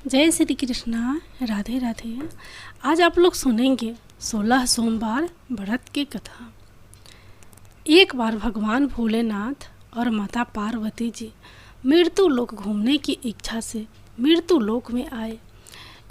जय श्री कृष्णा। राधे राधे। आज आप लोग सुनेंगे 16 सोमवार व्रत की कथा। एक बार भगवान भोलेनाथ और माता पार्वती जी मृत्यु लोक घूमने की इच्छा से मृत्यु लोक में आए।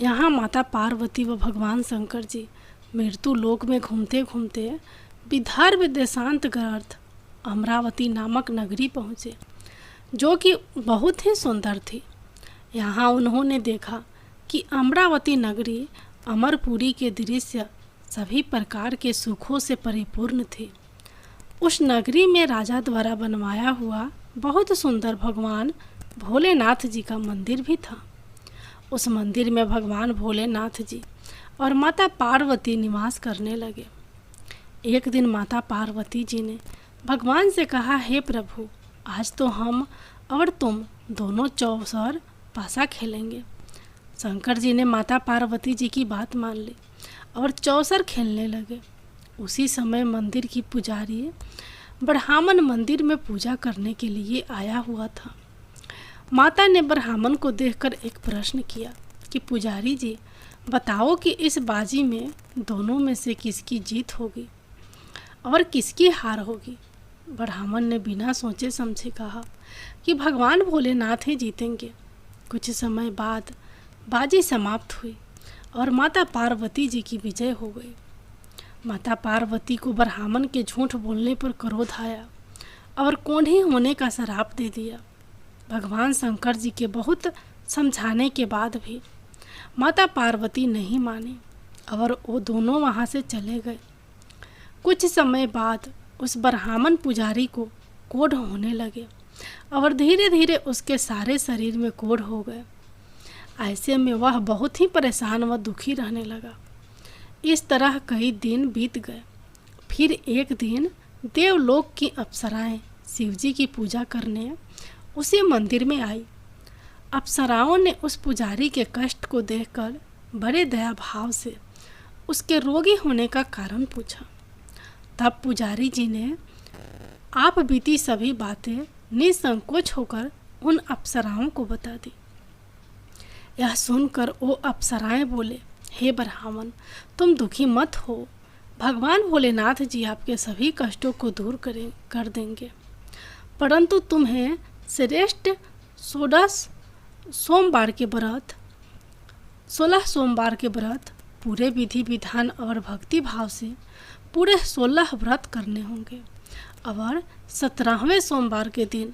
यहाँ माता पार्वती व भगवान शंकर जी मृत्यु लोक में घूमते घूमते विदर्भ देशांतर्गत अमरावती नामक नगरी पहुँचे, जो कि बहुत ही सुंदर थी। यहाँ उन्होंने देखा कि अमरावती नगरी अमरपुरी के दृश्य सभी प्रकार के सुखों से परिपूर्ण थी। उस नगरी में राजा द्वारा बनवाया हुआ बहुत सुंदर भगवान भोलेनाथ जी का मंदिर भी था। उस मंदिर में भगवान भोलेनाथ जी और माता पार्वती निवास करने लगे। एक दिन माता पार्वती जी ने भगवान से कहा, हे प्रभु, आज तो हम और तुम दोनों चौसर पासा खेलेंगे। शंकर जी ने माता पार्वती जी की बात मान ली और चौसर खेलने लगे। उसी समय मंदिर की पुजारी ब्राह्मण मंदिर में पूजा करने के लिए आया हुआ था। माता ने ब्राह्मण को देखकर एक प्रश्न किया कि पुजारी जी, बताओ कि इस बाजी में दोनों में से किसकी जीत होगी और किसकी हार होगी। ब्राह्मण ने बिना सोचे समझे कहा कि भगवान भोलेनाथ ही जीतेंगे। कुछ समय बाद बाजी समाप्त हुई और माता पार्वती जी की विजय हो गई। माता पार्वती को ब्राह्मण के झूठ बोलने पर क्रोध आया और कोढ़ी होने का श्राप दे दिया। भगवान शंकर जी के बहुत समझाने के बाद भी माता पार्वती नहीं मानी और वो दोनों वहाँ से चले गए। कुछ समय बाद उस ब्राह्मण पुजारी को कोढ़ होने लगे और धीरे धीरे उसके सारे शरीर में कोढ़ हो गए। ऐसे में वह बहुत ही परेशान व दुखी रहने लगा। इस तरह कई दिन बीत गए। फिर एक दिन देवलोक की अप्सराएं शिवजी की पूजा करने उसी मंदिर में आई। अप्सराओं ने उस पुजारी के कष्ट को देखकर बड़े दया भाव से उसके रोगी होने का कारण पूछा। तब पुजारी जी ने आप बीती सभी बातें निसंकोच होकर उन अप्सराओं को बता दी। यह सुनकर वो अप्सराएं बोले, हे ब्राह्मण, तुम दुखी मत हो। भगवान भोलेनाथ जी आपके सभी कष्टों को दूर कर देंगे, परंतु तुम्हें श्रेष्ठ 16 सोमवार के व्रत पूरे विधि विधान और भक्ति भाव से पूरे 16 व्रत करने होंगे और 17वें सोमवार के दिन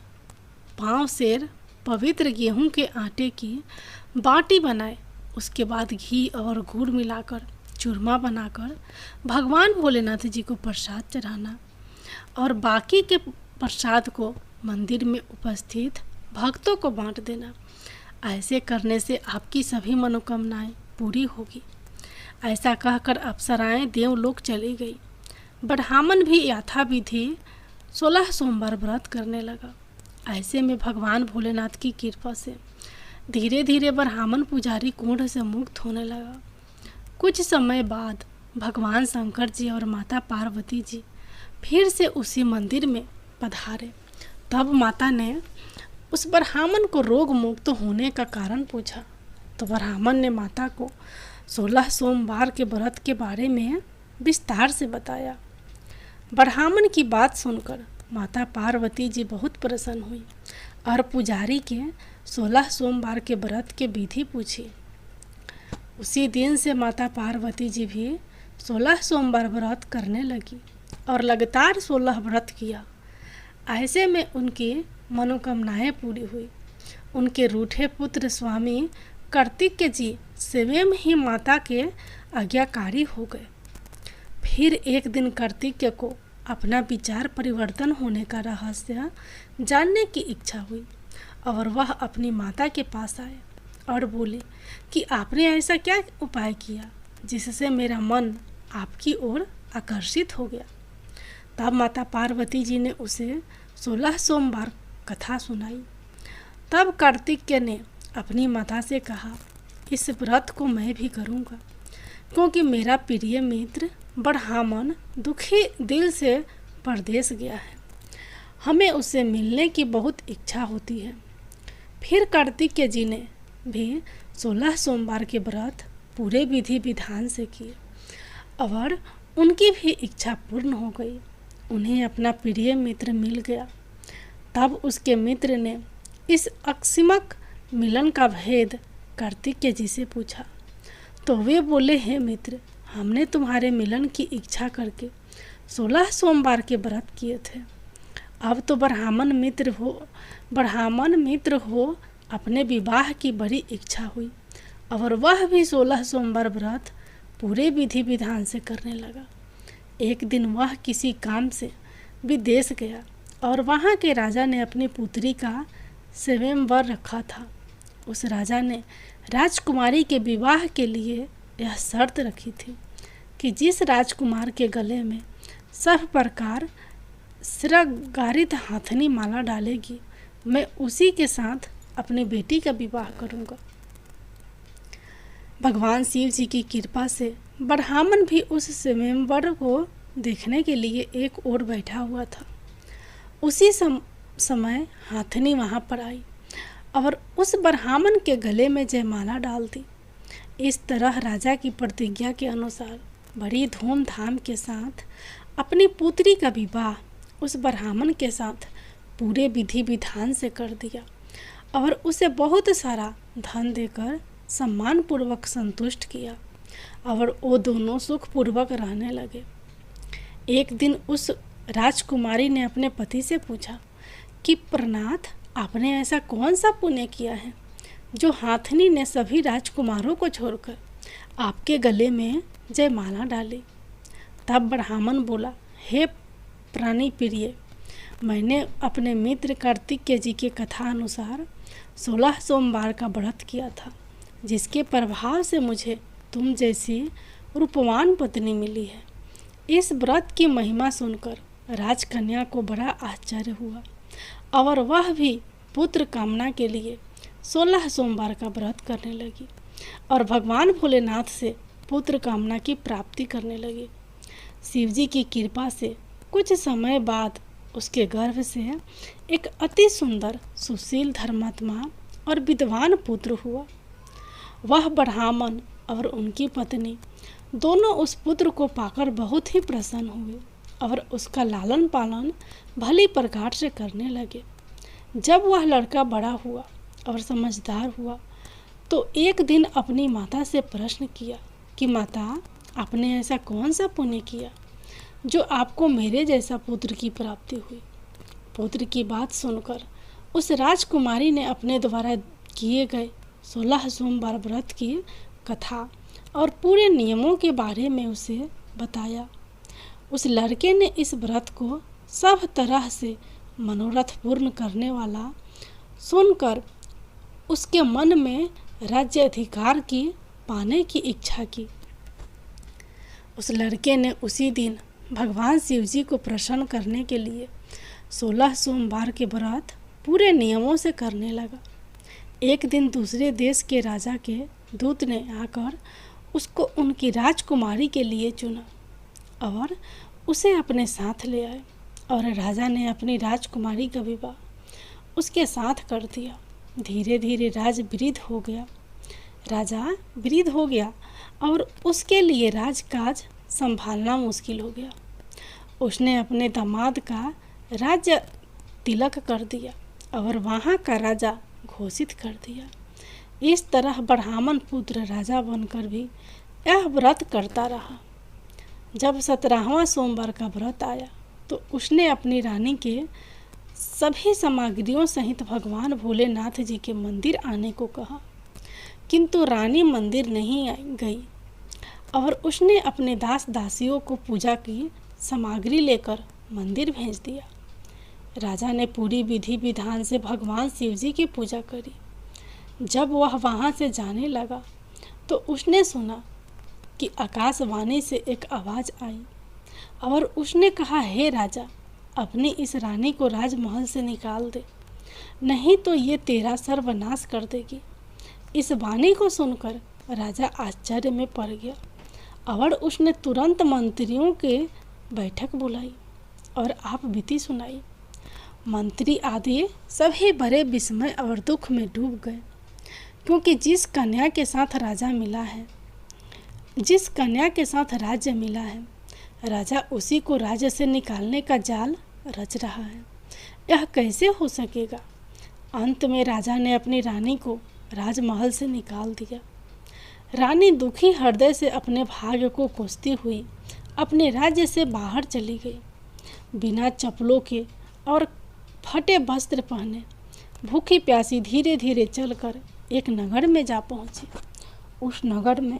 5 सेर पवित्र गेहूं के आटे की बाटी बनाए। उसके बाद घी और गुड़ मिलाकर चूरमा बनाकर भगवान भोलेनाथ जी को प्रसाद चढ़ाना और बाकी के प्रसाद को मंदिर में उपस्थित भक्तों को बांट देना। ऐसे करने से आपकी सभी मनोकामनाएं पूरी होगी। ऐसा कहकर अप्सराएं देवलोक चली गई। ब्राह्मण भी यथाविधि 16 सोमवार व्रत करने लगा। ऐसे में भगवान भोलेनाथ की कृपा से धीरे धीरे ब्राह्मण पुजारी कोढ़ से मुक्त होने लगा। कुछ समय बाद भगवान शंकर जी और माता पार्वती जी फिर से उसी मंदिर में पधारे। तब माता ने उस ब्राह्मण को रोग मुक्त होने का कारण पूछा तो ब्राह्मण ने माता को 16 सोमवार के व्रत के बारे में विस्तार से बताया। ब्राह्मण की बात सुनकर माता पार्वती जी बहुत प्रसन्न हुई और पुजारी के 16 सोमवार के व्रत के विधि पूछी। उसी दिन से माता पार्वती जी भी 16 सोमवार व्रत करने लगी और लगातार 16 व्रत किया। ऐसे में उनकी मनोकामनाएं पूरी हुई। उनके रूठे पुत्र स्वामी कार्तिकेय जी स्वयं ही माता के आज्ञाकारी हो गए। फिर एक दिन कार्तिकेय को अपना विचार परिवर्तन होने का रहस्य जानने की इच्छा हुई और वह अपनी माता के पास आए और बोले कि आपने ऐसा क्या उपाय किया जिससे मेरा मन आपकी ओर आकर्षित हो गया। तब माता पार्वती जी ने उसे 16 सोमवार कथा सुनाई। तब कार्तिकेय ने अपनी माता से कहा, इस व्रत को मैं भी करूँगा, क्योंकि मेरा प्रिय मित्र ब्राह्मण दुखी दिल से परदेश गया है। हमें उससे मिलने की बहुत इच्छा होती है। फिर कार्तिकेय जी ने भी 16 सोमवार के व्रत पूरे विधि विधान से किए और उनकी भी इच्छा पूर्ण हो गई। उन्हें अपना प्रिय मित्र मिल गया। तब उसके मित्र ने इस अकस्मात मिलन का भेद कार्तिकेय जी से पूछा, तो वे बोले, हे मित्र, हमने तुम्हारे मिलन की इच्छा करके 16 सोमवार के व्रत किए थे। अब तो ब्राह्मण मित्र हो अपने विवाह की बड़ी इच्छा हुई और वह भी 16 सोमवार व्रत पूरे विधि विधान से करने लगा। एक दिन वह किसी काम से विदेश गया और वहाँ के राजा ने अपनी पुत्री का स्वयंवर रखा था। उस राजा ने राजकुमारी के विवाह के लिए यह शर्त रखी थी कि जिस राजकुमार के गले में सब प्रकार श्रृंगारित हाथनी माला डालेगी, मैं उसी के साथ अपनी बेटी का विवाह करूंगा। भगवान शिव जी की कृपा से ब्राह्मण भी उस स्वयंवर को देखने के लिए एक ओर बैठा हुआ था। उसी समय हाथनी वहां पर आई और उस ब्राह्मण के गले में जयमाला डाल दी। इस तरह राजा की प्रतिज्ञा के अनुसार बड़ी धूमधाम के साथ अपनी पुत्री का विवाह उस ब्राह्मण के साथ पूरे विधि विधान से कर दिया और उसे बहुत सारा धन देकर सम्मान पूर्वक संतुष्ट किया और वो दोनों सुखपूर्वक रहने लगे। एक दिन उस राजकुमारी ने अपने पति से पूछा कि प्रनाथ, आपने ऐसा कौन सा पुण्य किया है जो हाथनी ने सभी राजकुमारों को छोड़कर आपके गले में जयमाला डाली। तब ब्राह्मण बोला, हे प्राणी प्रिय, मैंने अपने मित्र कार्तिकेय जी के कथा अनुसार 16 सोमवार का व्रत किया था, जिसके प्रभाव से मुझे तुम जैसी रूपवान पत्नी मिली है। इस व्रत की महिमा सुनकर राजकन्या को बड़ा आश्चर्य हुआ और वह भी पुत्र कामना के लिए 16 सोमवार का व्रत करने लगी और भगवान भोलेनाथ से पुत्र कामना की प्राप्ति करने लगी। शिवजी की कृपा से कुछ समय बाद उसके गर्भ से एक अति सुंदर, सुशील, धर्मात्मा और विद्वान पुत्र हुआ। वह ब्राह्मण और उनकी पत्नी दोनों उस पुत्र को पाकर बहुत ही प्रसन्न हुए और उसका लालन पालन भली प्रकार से करने लगे। जब वह लड़का बड़ा हुआ और समझदार हुआ तो एक दिन अपनी माता से प्रश्न किया कि माता, आपने ऐसा कौन सा पुण्य किया जो आपको मेरे जैसा पुत्र की प्राप्ति हुई। पुत्र की बात सुनकर उस राजकुमारी ने अपने द्वारा किए गए 16 सोमवार व्रत की कथा और पूरे नियमों के बारे में उसे बताया। उस लड़के ने इस व्रत को सब तरह से मनोरथ पूर्ण करने वाला सुनकर उसके मन में राज्य अधिकार की पाने की इच्छा की। उस लड़के ने उसी दिन भगवान शिव जी को प्रसन्न करने के लिए 16 सोमवार के व्रत पूरे नियमों से करने लगा। एक दिन दूसरे देश के राजा के दूत ने आकर उसको उनकी राजकुमारी के लिए चुना और उसे अपने साथ ले आए और राजा ने अपनी राजकुमारी का विवाह उसके साथ कर दिया। धीरे धीरे राजा वृद्ध हो गया और उसके लिए राजकाज संभालना मुश्किल हो गया। उसने अपने दामाद का राज्य तिलक कर दिया और वहाँ का राजा घोषित कर दिया। इस तरह ब्राह्मण पुत्र राजा बनकर भी यह व्रत करता रहा। जब 17वां सोमवार का व्रत आया तो उसने अपनी रानी के सभी सामग्रियों सहित भगवान भोलेनाथ जी के मंदिर आने को कहा, किंतु रानी मंदिर नहीं गई और उसने अपने दास दासियों को पूजा की सामग्री लेकर मंदिर भेज दिया। राजा ने पूरी विधि विधान से भगवान शिव जी की पूजा करी। जब वह वहाँ से जाने लगा तो उसने सुना कि आकाशवाणी से एक आवाज़ आई और उसने कहा, हे राजा, अपनी इस रानी को राजमहल से निकाल दे, नहीं तो ये तेरा सर्वनाश कर देगी। इस वाणी को सुनकर राजा आश्चर्य में पड़ गया और उसने तुरंत मंत्रियों के बैठक बुलाई और आप बीती सुनाई। मंत्री आदि सभी बड़े विस्मय और दुख में डूब गए। क्योंकि जिस कन्या के साथ राज्य मिला है, राजा उसी को राज्य से निकालने का जाल रच रहा है। यह कैसे हो सकेगा? अंत में राजा ने अपनी रानी को राजमहल से निकाल दिया। रानी दुखी हृदय से अपने भाग्य को कोसती हुई अपने राज्य से बाहर चली गई। बिना चप्पलों के और फटे वस्त्र पहने भूखी प्यासी धीरे धीरे चलकर एक नगर में जा पहुंची। उस नगर में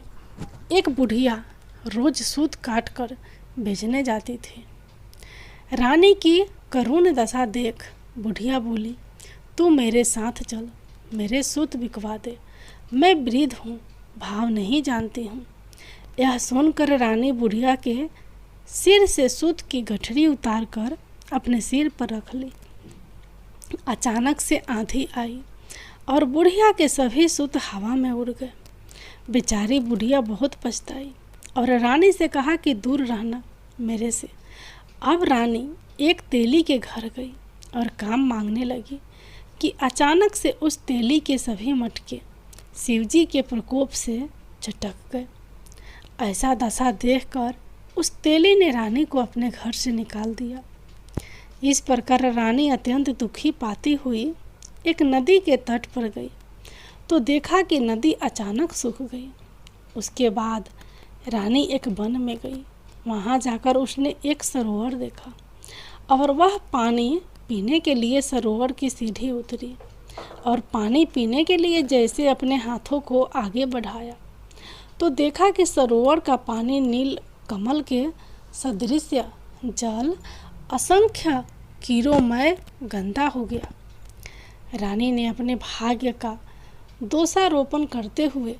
एक बुढ़िया रोज सूत काट कर बेचने जाती थी। रानी की करुण दशा देख बुढ़िया बोली, तू मेरे साथ चल, मेरे सूत बिकवा दे। मैं वृद्ध हूँ, भाव नहीं जानती हूँ। यह सुनकर रानी बुढ़िया के सिर से सूत की गठरी उतार कर अपने सिर पर रख ली। अचानक से आंधी आई और बुढ़िया के सभी सूत हवा में उड़ गए। बेचारी बुढ़िया बहुत पछताई और रानी से कहा कि दूर रहना मेरे से। अब रानी एक तेली के घर गई और काम मांगने लगी कि अचानक से उस तेली के सभी मटके शिवजी के प्रकोप से झटक गए। ऐसा दशा देखकर उस तेली ने रानी को अपने घर से निकाल दिया। इस प्रकार रानी अत्यंत दुखी पाती हुई एक नदी के तट पर गई तो देखा कि नदी अचानक सूख गई। उसके बाद रानी एक वन में गई। वहाँ जाकर उसने एक सरोवर देखा और वह पानी पीने के लिए सरोवर की सीढ़ी उतरी और पानी पीने के लिए जैसे अपने हाथों को आगे बढ़ाया तो देखा कि सरोवर का पानी नील कमल के सदृश जल असंख्य कीड़ोमय गंदा हो गया। रानी ने अपने भाग्य का दोषारोपण करते हुए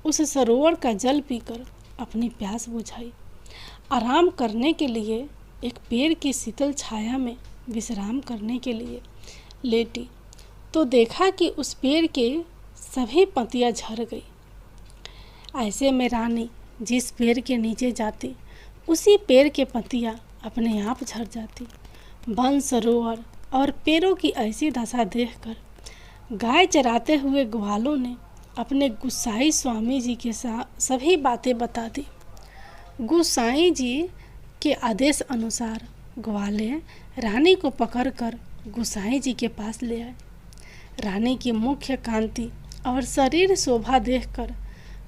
उस सरोवर का जल पीकर अपनी प्यास बुझाई। आराम करने के लिए एक पेड़ की शीतल छाया में विश्राम करने के लिए लेटी तो देखा कि उस पेड़ के सभी पत्तियां झड़ गई। ऐसे में रानी जिस पेड़ के नीचे जाती उसी पेड़ के पत्तियां अपने आप झड़ जाती। वन, सरोवर और पेड़ों की ऐसी दशा देखकर गाय चराते हुए ग्वालों ने अपने गुसाई स्वामी जी के साथ सभी बातें बता दी। गुसाई जी के आदेश अनुसार ग्वाले रानी को पकड़कर गुसाई जी के पास ले आए। रानी की मुख्य कांति और शरीर शोभा देखकर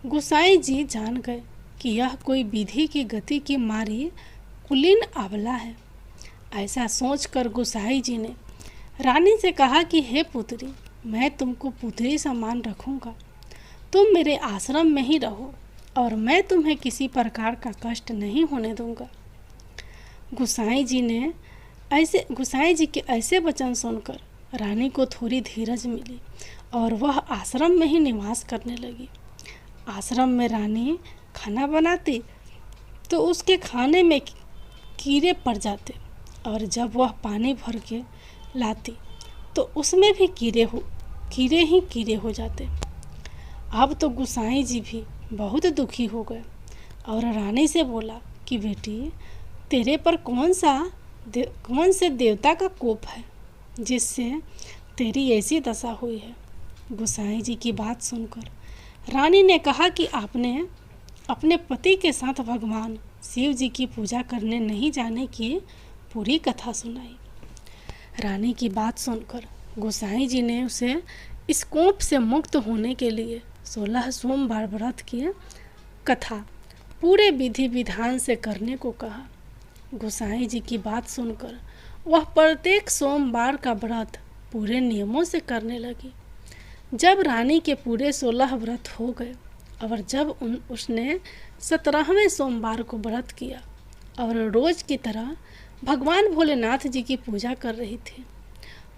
गुसाई जी जान गए कि यह कोई विधि की गति की मारी कुलीन आंवला है। ऐसा सोचकर गुसाई जी ने रानी से कहा कि हे पुत्री, मैं तुमको पुत्री समान रखूंगा। तुम मेरे आश्रम में ही रहो और मैं तुम्हें किसी प्रकार का कष्ट नहीं होने दूंगा। गुसाई जी के ऐसे वचन सुनकर रानी को थोड़ी धीरज मिली और वह आश्रम में ही निवास करने लगी। आश्रम में रानी खाना बनाती तो उसके खाने में कीड़े पड़ जाते और जब वह पानी भर के लाती तो उसमें भी कीड़े हो जाते। अब तो गुसाई जी भी बहुत दुखी हो गए और रानी से बोला कि बेटी, तेरे पर कौन से देवता का कोप है जिससे तेरी ऐसी दशा हुई है। गुसाई जी की बात सुनकर रानी ने कहा कि आपने अपने पति के साथ भगवान शिव जी की पूजा करने नहीं जाने की पूरी कथा सुनाई। रानी की बात सुनकर गोसाई जी ने उसे इस कोप से मुक्त होने के लिए 16 सोमवार व्रत की कथा पूरे विधि विधान से करने को कहा। गोसाई जी की बात सुनकर वह प्रत्येक सोमवार का व्रत पूरे नियमों से करने लगी। जब रानी के पूरे 16 व्रत हो गए और जब उसने 17वें सोमवार को व्रत किया और रोज की तरह भगवान भोलेनाथ जी की पूजा कर रही थी,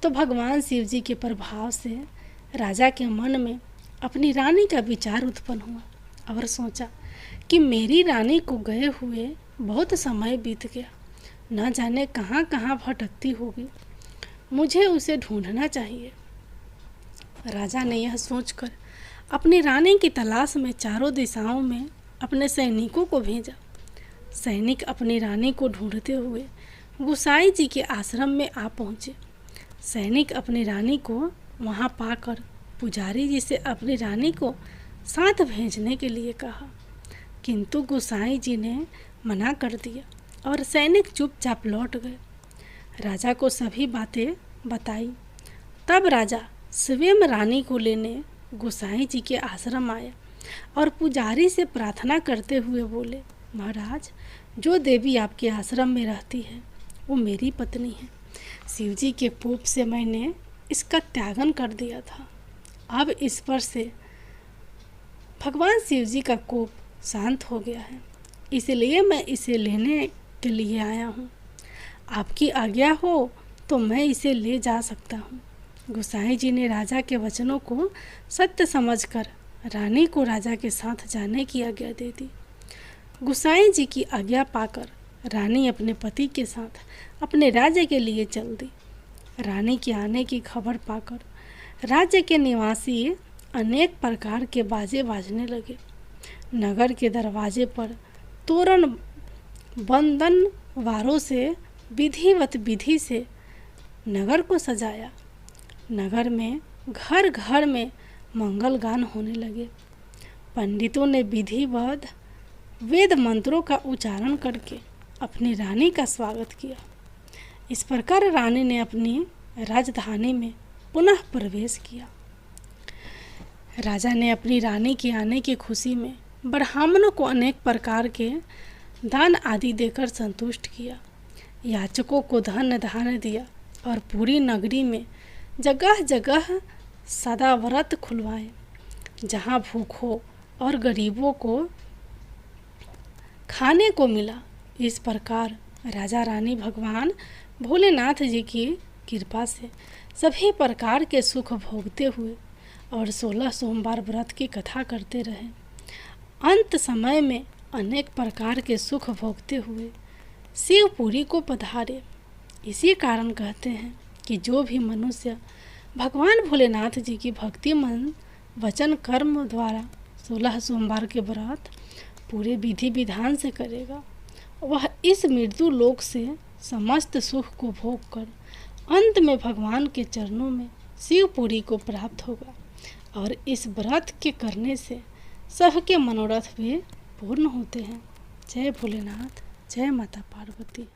तो भगवान शिव जी के प्रभाव से राजा के मन में अपनी रानी का विचार उत्पन्न हुआ और सोचा कि मेरी रानी को गए हुए बहुत समय बीत गया, न जाने कहाँ कहाँ भटकती होगी, मुझे उसे ढूंढना चाहिए। राजा ने यह सोचकर अपनी रानी की तलाश में चारों दिशाओं में अपने सैनिकों को भेजा। सैनिक अपनी रानी को ढूंढते हुए गुसाई जी के आश्रम में आ पहुँचे। सैनिक अपनी रानी को वहाँ पाकर पुजारी जी से अपनी रानी को साथ भेजने के लिए कहा, किंतु गोसाई जी ने मना कर दिया और सैनिक चुपचाप लौट गए। राजा को सभी बातें बताई। तब राजा स्वयं रानी को लेने गोसाई जी के आश्रम आया और पुजारी से प्रार्थना करते हुए बोले, महाराज, जो देवी आपके आश्रम में रहती है वो मेरी पत्नी है। शिवजी के कोप से मैंने इसका त्यागन कर दिया था। अब इस पर से भगवान शिवजी का कोप शांत हो गया है, इसलिए मैं इसे लेने के लिए आया हूँ। आपकी आज्ञा हो तो मैं इसे ले जा सकता हूँ। गोसाई जी ने राजा के वचनों को सत्य समझकर रानी को राजा के साथ जाने की आज्ञा दे दी। गोसाई जी की आज्ञा पाकर रानी अपने पति के साथ अपने राज्य के लिए चल दी। रानी के आने की खबर पाकर राज्य के निवासी अनेक प्रकार के बाजे बाजने लगे। नगर के दरवाजे पर तोरण बंधन वारों से विधिवत विधि से नगर को सजाया। नगर में घर घर में मंगल गान होने लगे। पंडितों ने विधिवत वेद मंत्रों का उच्चारण करके अपनी रानी का स्वागत किया। इस प्रकार रानी ने अपनी राजधानी में पुनः प्रवेश किया। राजा ने अपनी रानी के आने की खुशी में ब्राह्मणों को अनेक प्रकार के दान आदि देकर संतुष्ट किया। याचकों को धन धान्य दिया और पूरी नगरी में जगह जगह सदा व्रत खुलवाए, जहाँ भूखों और गरीबों को खाने को मिला। इस प्रकार राजा रानी भगवान भोलेनाथ जी की कृपा से सभी प्रकार के सुख भोगते हुए और 16 सोमवार व्रत की कथा करते रहे। अंत समय में अनेक प्रकार के सुख भोगते हुए शिवपुरी को पधारे। इसी कारण कहते हैं कि जो भी मनुष्य भगवान भोलेनाथ जी की भक्ति मन वचन कर्म द्वारा 16 सोमवार के व्रत पूरे विधि विधान से करेगा, वह इस मृत्यु लोक से समस्त सुख को भोग कर अंत में भगवान के चरणों में शिवपुरी को प्राप्त होगा। और इस व्रत के करने से सबके मनोरथ भी पूर्ण होते हैं। जय भोलेनाथ, जय माता पार्वती।